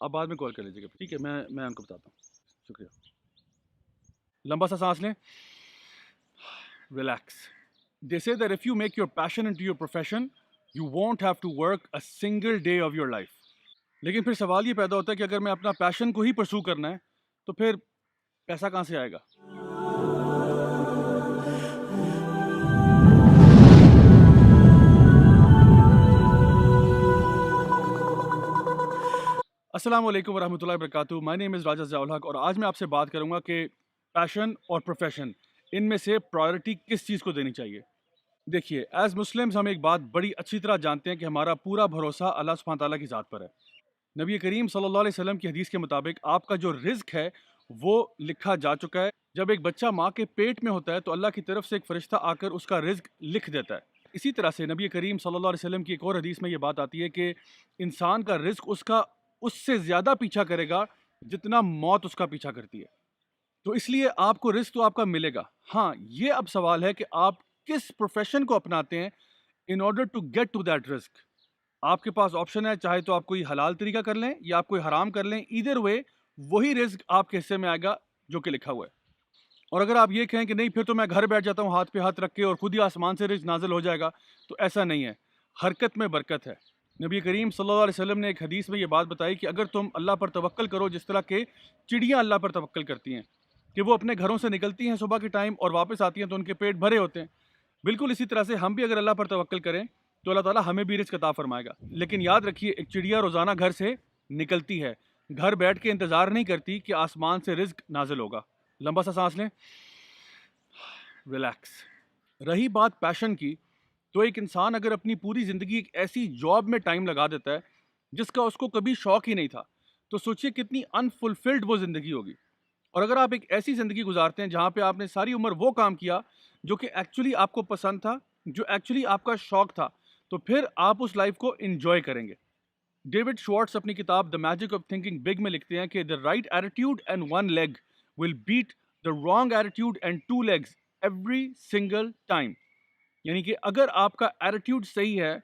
آپ بعد میں کال کر لیجیے گا، ٹھیک ہے؟ میں ان کو بتاتا ہوں. شکریہ. لمبا سا سانس لیں. Relax. They say that if you make your passion into your profession, you won't have to work a single day of your life. لیکن پھر سوال یہ پیدا ہوتا ہے کہ اگر میں اپنا پیشن کو ہی پرسو کرنا ہے تو پھر پیسہ کہاں سے آئے گا؟ السلام علیکم ورحمۃ اللہ وبرکاتہ. مائی نیم از راجہ ضیاء الحق اور آج میں آپ سے بات کروں گا کہ پیشن اور پروفیشن ان میں سے پرائیورٹی کس چیز کو دینی چاہیے. دیکھیے، ایز مسلمز ہم ایک بات بڑی اچھی طرح جانتے ہیں کہ ہمارا پورا بھروسہ اللہ سبحانہ تعالیٰ کی ذات پر ہے. نبی کریم صلی اللہ علیہ وسلم کی حدیث کے مطابق آپ کا جو رزق ہے وہ لکھا جا چکا ہے. جب ایک بچہ ماں کے پیٹ میں ہوتا ہے تو اللہ کی طرف سے ایک فرشتہ آ کر اس کا رزق لکھ دیتا ہے. اسی طرح سے نبی کریم صلی اللہ علیہ وسلم کی ایک اور حدیث میں یہ بات آتی ہے کہ انسان کا رزق اس سے زیادہ پیچھا کرے گا جتنا موت اس کا پیچھا کرتی ہے. تو اس لیے آپ کو رزق تو آپ کا ملے گا. ہاں، یہ اب سوال ہے کہ آپ کس پروفیشن کو اپناتے ہیں in order to get to that رزق. آپ کے پاس آپشن ہے، چاہے تو آپ کوئی حلال طریقہ کر لیں یا آپ کوئی حرام کر لیں. ایدر وے وہی رزق آپ کے حصے میں آئے گا جو کہ لکھا ہوا ہے. اور اگر آپ یہ کہیں کہ نہیں پھر تو میں گھر بیٹھ جاتا ہوں ہاتھ پہ ہاتھ رکھ کے اور خود ہی آسمان سے رزق نازل ہو جائے گا، تو ایسا نہیں ہے. حرکت میں برکت ہے. نبی کریم صلی اللہ علیہ وسلم نے ایک حدیث میں یہ بات بتائی کہ اگر تم اللہ پر توکل کرو جس طرح کہ چڑیاں اللہ پر توکل کرتی ہیں کہ وہ اپنے گھروں سے نکلتی ہیں صبح کے ٹائم اور واپس آتی ہیں تو ان کے پیٹ بھرے ہوتے ہیں، بالکل اسی طرح سے ہم بھی اگر اللہ پر توکل کریں تو اللہ تعالیٰ ہمیں بھی رزق عطا فرمائے گا. لیکن یاد رکھیے، ایک چڑیا روزانہ گھر سے نکلتی ہے، گھر بیٹھ کے انتظار نہیں کرتی کہ آسمان سے رزق نازل ہوگا. لمبا سا سانس لیں. ریلیکس. رہی بات پیشن کی، تو ایک انسان اگر اپنی پوری زندگی ایک ایسی جاب میں ٹائم لگا دیتا ہے جس کا اس کو کبھی شوق ہی نہیں تھا، تو سوچئے کتنی انفلفلڈ وہ زندگی ہوگی. اور اگر آپ ایک ایسی زندگی گزارتے ہیں جہاں پہ آپ نے ساری عمر وہ کام کیا جو کہ ایکچولی آپ کو پسند تھا، جو ایکچولی آپ کا شوق تھا، تو پھر آپ اس لائف کو انجوائے کریں گے. ڈیوڈ شوارٹس اپنی کتاب the magic of thinking big میں لکھتے ہیں کہ the right attitude and one leg will beat the wrong attitude and two legs every single time. یعنی کہ اگر آپ کا ایٹیٹیوڈ صحیح ہے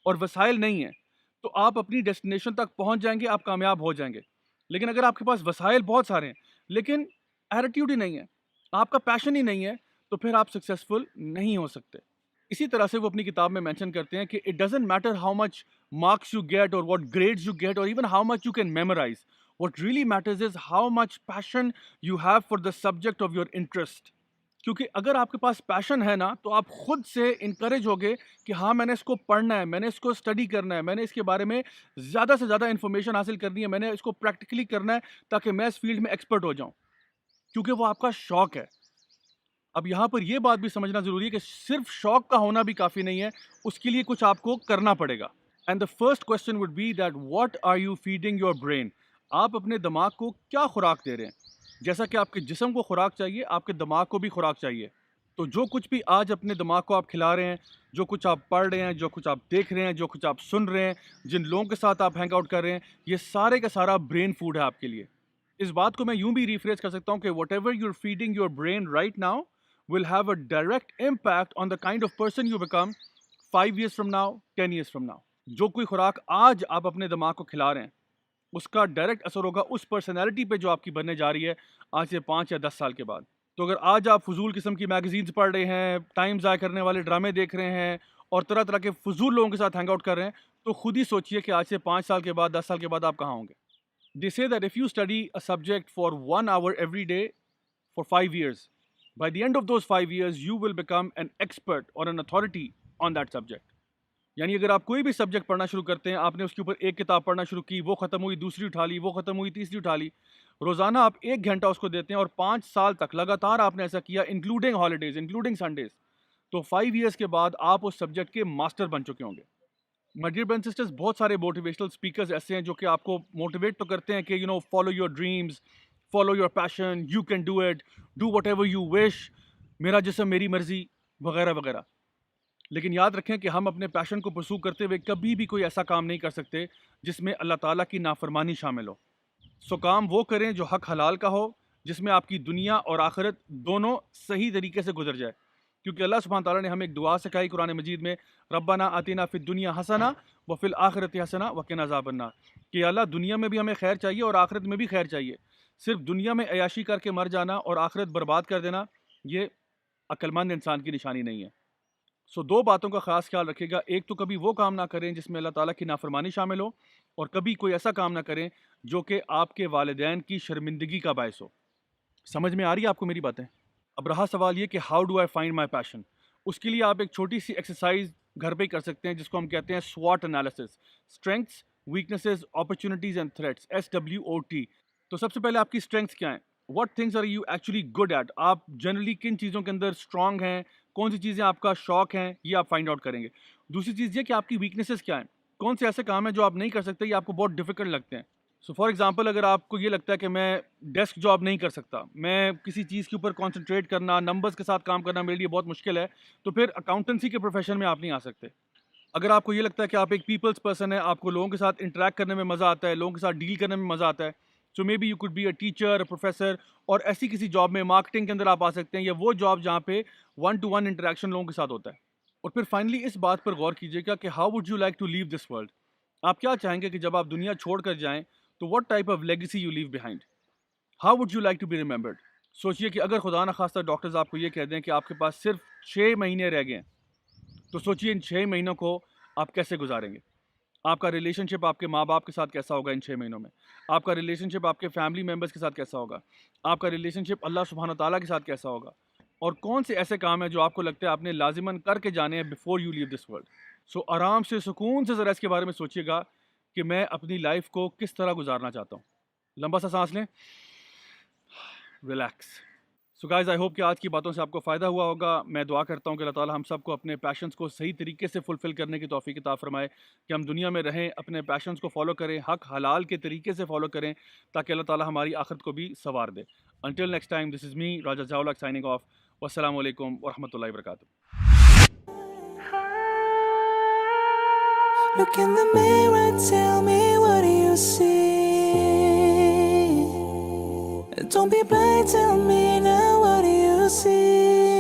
اور وسائل نہیں ہے تو آپ اپنی ڈیسٹینیشن تک پہنچ جائیں گے، آپ کامیاب ہو جائیں گے. لیکن اگر آپ کے پاس وسائل بہت سارے ہیں لیکن ایٹیٹیوڈ ہی نہیں ہے، آپ کا پیشن ہی نہیں ہے، تو پھر آپ سکسیزفل نہیں ہو سکتے. اسی طرح سے وہ اپنی کتاب میں مینشن کرتے ہیں کہ it doesn't matter how much marks you get اور واٹ گریڈز یو گیٹ اور even how much you can memorize. What really matters is how much passion you have for the subject of your interest. کیونکہ اگر آپ کے پاس پیشن ہے نا تو آپ خود سے انکریج ہوگے کہ ہاں میں نے اس کو پڑھنا ہے، میں نے اس کو اسٹڈی کرنا ہے، میں نے اس کے بارے میں زیادہ سے زیادہ انفارمیشن حاصل کرنی ہے، میں نے اس کو پریکٹیکلی کرنا ہے تاکہ میں اس فیلڈ میں ایکسپرٹ ہو جاؤں، کیونکہ وہ آپ کا شوق ہے. اب یہاں پر یہ بات بھی سمجھنا ضروری ہے کہ صرف شوق کا ہونا بھی کافی نہیں ہے، اس کے لیے کچھ آپ کو کرنا پڑے گا. And the first question would be that what are you feeding your brain. آپ اپنے دماغ کو کیا خوراک دے رہے ہیں؟ جیسا کہ آپ کے جسم کو خوراک چاہیے، آپ کے دماغ کو بھی خوراک چاہیے. تو جو کچھ بھی آج اپنے دماغ کو آپ کھلا رہے ہیں، جو کچھ آپ پڑھ رہے ہیں، جو کچھ آپ دیکھ رہے ہیں، جو کچھ آپ سن رہے ہیں، جن لوگوں کے ساتھ آپ ہینگ آؤٹ کر رہے ہیں، یہ سارے کا سارا برین فوڈ ہے آپ کے لیے. اس بات کو میں یوں بھی ریفریز کر سکتا ہوں کہ whatever you are feeding your brain right now will have a direct impact on the kind of person you become 5 years from now, 10 years from now. جو کوئی خوراک آج آپ اپنے دماغ کو کھلا رہے ہیں اس کا ڈائریکٹ اثر ہوگا اس پرسنالٹی پہ جو آپ کی بننے جا رہی ہے آج سے 5 یا 10 سال کے بعد. تو اگر آج آپ فضول قسم کی میگزینز پڑھ رہے ہیں، ٹائم ضائع کرنے والے ڈرامے دیکھ رہے ہیں اور طرح طرح کے فضول لوگوں کے ساتھ ہینگ آؤٹ کر رہے ہیں، تو خود ہی سوچئے کہ آج سے 5 سال کے بعد، 10 سال کے بعد آپ کہاں ہوں گے. They say that if you study a subject for 1 hour every day for 5 years, by the end of those 5 years, you will become an expert or an authority on that subject. یعنی اگر آپ کوئی بھی subject پڑھنا شروع کرتے ہیں، آپ نے اس کے اوپر ایک کتاب پڑھنا شروع کی، وہ ختم ہوئی، دوسری اٹھا لی، وہ ختم ہوئی، تیسری اٹھا لی، روزانہ آپ 1 گھنٹہ اس کو دیتے ہیں اور 5 سال تک لگاتار آپ نے ایسا کیا، انکلوڈنگ ہالیڈیز، انکلوڈنگ سنڈیز، تو 5 ایئرس کے بعد آپ اس سبجیکٹ کے ماسٹر بن چکے ہوں گے. My dear brothers and sisters, بہت سارے موٹیویشنل اسپیکرز ایسے ہیں جو کہ آپ کو موٹیویٹ تو کرتے ہیں کہ follow your dreams, follow your passion, you can do it, do what ever you wish, میرا جسم میری مرضی، وغیرہ وغیرہ. لیکن یاد رکھیں کہ ہم اپنے پیشن کو پرسو کرتے ہوئے کبھی بھی کوئی ایسا کام نہیں کر سکتے جس میں اللہ تعالیٰ کی نافرمانی شامل ہو. سو کام وہ کریں جو حق حلال کا ہو، جس میں آپ کی دنیا اور آخرت دونوں صحیح طریقے سے گزر جائے. کیونکہ اللہ سبحانہ تعالیٰ نے ہمیں ایک دعا سکھائی قرآن مجید میں، ربنا آتنا فی الدنیا حسنہ وفی الآخرۃ حسنہ وقنا عذاب النار، کہ اللہ دنیا میں بھی ہمیں خیر چاہیے اور آخرت میں بھی خیر چاہیے. صرف دنیا میں عیاشی کر کے مر جانا اور آخرت برباد کر دینا یہ عقل مند انسان کی نشانی نہیں ہے. سو دو باتوں کا خاص خیال رکھے گا. ایک تو کبھی وہ کام نہ کریں جس میں اللہ تعالیٰ کی نافرمانی شامل ہو, اور کبھی کوئی ایسا کام نہ کریں جو کہ آپ کے والدین کی شرمندگی کا باعث ہو. سمجھ میں آ رہی ہے آپ کو میری باتیں؟ اب رہا سوال یہ کہ how do I find my passion. اس کے لیے آپ ایک چھوٹی سی ایکسرسائز گھر پہ ہی کر سکتے ہیں جس کو ہم کہتے ہیں SWOT analysis, strengths, weaknesses, opportunities and threats, SWOT. تو سب سے پہلے آپ کی اسٹرینگس کیا ہیں؟ What things are you actually good at. آپ جنرلی کن چیزوں کے اندر اسٹرانگ ہیں, کون سی چیزیں آپ کا شوق ہیں, یہ آپ فائنڈ آؤٹ کریں گے. دوسری چیز یہ کہ آپ کی ویکنیسز کیا ہیں, کون سے ایسے کام ہیں جو آپ نہیں کر سکتے یا آپ کو بہت ڈیفیکلٹ لگتے ہیں. سو فار ایگزامپل اگر آپ کو یہ لگتا ہے کہ میں ڈیسک جاب نہیں کر سکتا, میں کسی چیز کے اوپر کانسنٹریٹ کرنا, نمبرز کے ساتھ کام کرنا میرے لیے بہت مشکل ہے, تو پھر اکاؤنٹنسی کے پروفیشن میں آپ نہیں آ سکتے. اگر آپ کو یہ لگتا ہے کہ آپ ایک پیپلز پرسن ہے, آپ کو لوگوں کے ساتھ انٹریکٹ کرنے میں مزہ آتا ہے, لوگوں کے ساتھ ڈیل کرنے میں مزہ آتا ہے, so maybe you could be a teacher, a professor, اور ایسی کسی جاب میں مارکیٹنگ کے اندر آپ آ سکتے ہیں, یا وہ جاب جہاں پہ 1-to-1 انٹریکشن لوگوں کے ساتھ ہوتا ہے. اور پھر فائنلی اس بات پر غور کیجیے گا کہ how would you like to leave this world. آپ کیا چاہیں گے کہ جب آپ دنیا چھوڑ کر جائیں تو what type of legacy you leave behind. How would you like to be remembered. سوچیے کہ اگر خدا نخواستہ ڈاکٹرز آپ کو یہ کہہ دیں کہ آپ کے پاس صرف 6 مہینے رہ گئے ہیں, تو سوچیے ان 6 مہینوں کو آپ کیسے گزاریں گے. آپ کا ریلیشن شپ آپ کے ماں باپ کے ساتھ کیسا ہوگا ان 6 مہینوں میں, آپ کا ریلیشن شپ آپ کے فیملی ممبرس کے ساتھ کیسا ہوگا, آپ کا ریلیشن شپ اللہ سبحانہ تعالیٰ کے ساتھ کیسا ہوگا, اور کون سے ایسے کام ہیں جو آپ کو لگتا ہے آپ نے لازماً کر کے جانے ہیں before you leave this world. So آرام سے سکون سے ذرا اس کے بارے میں سوچیے گا کہ میں اپنی لائف کو کس طرح گزارنا چاہتا ہوں. لمبا سا سانس لیں, relax. So guys I hope کہ آج کی باتوں سے آپ کو فائدہ ہوا ہوگا. میں دعا کرتا ہوں کہ اللہ تعالیٰ ہم سب کو اپنے پیشنس کو صحیح طریقے سے فلفل کرنے کی توفیق عطا فرمائے, کہ ہم دنیا میں رہیں, اپنے پیشنس کو فالو کریں, حق حلال کے طریقے سے فالو کریں, تاکہ اللہ تعالیٰ ہماری آخرت کو بھی سنوار دے. انٹل نیکسٹ ٹائم, دس از می راجہ ضیاء سائننگ آف. والسلام علیکم ورحمۃ اللہ وبرکاتہ. Look in the mirror, tell me what do you see? Don't be blind, tell me now what do you see?